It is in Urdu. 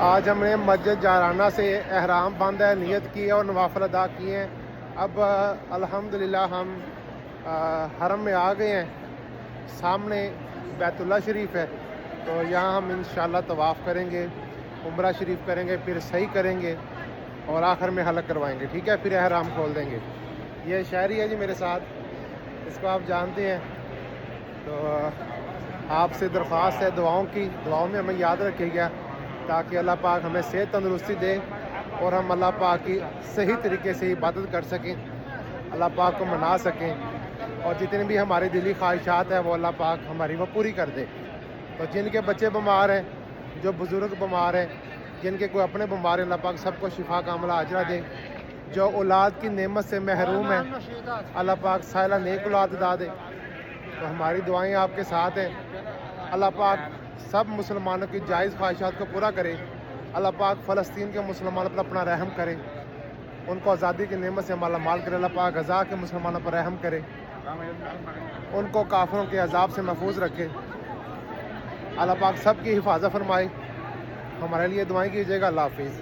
آج ہم نے مسجد جارانہ سے احرام باندھا ہے، نیت کی ہے اور نوافل ادا کیے ہیں۔ اب الحمدللہ ہم حرم میں آ گئے ہیں، سامنے بیت اللہ شریف ہے، تو یہاں ہم انشاءاللہ طواف کریں گے، عمرہ شریف کریں گے، پھر صحیح کریں گے اور آخر میں حلق کروائیں گے، ٹھیک ہے، پھر احرام کھول دیں گے۔ یہ شہری ہے جی میرے ساتھ، اس کو آپ جانتے ہیں۔ تو آپ سے درخواست ہے دعاؤں کی، دعاؤں میں ہمیں یاد رکھے گا تاکہ اللہ پاک ہمیں صحت تندرستی دے اور ہم اللہ پاک کی صحیح طریقے سے عبادت کر سکیں، اللہ پاک کو منا سکیں، اور جتنے بھی ہماری دلی خواہشات ہیں وہ اللہ پاک ہماری وہ پوری کر دے۔ تو جن کے بچے بیمار ہیں، جو بزرگ بیمار ہیں، جن کے کوئی اپنے بیمار ہیں، اللہ پاک سب کو شفا کاملہ عاجلہ دے۔ جو اولاد کی نعمت سے محروم ہیں، اللہ پاک سائلہ نیک اولاد عطا دے۔ تو ہماری دعائیں آپ کے ساتھ ہیں، اللہ پاک سب مسلمانوں کی جائز خواہشات کو پورا کرے، اللہ پاک فلسطین کے مسلمانوں پر اپنا رحم کرے، ان کو آزادی کی نعمت سے مالا مال کرے، اللہ پاک غزہ کے مسلمانوں پر رحم کرے، ان کو کافروں کے عذاب سے محفوظ رکھے، اللہ پاک سب کی حفاظت فرمائے۔ ہمارے لیے دعائیں کیجیے گا۔ اللہ حافظ۔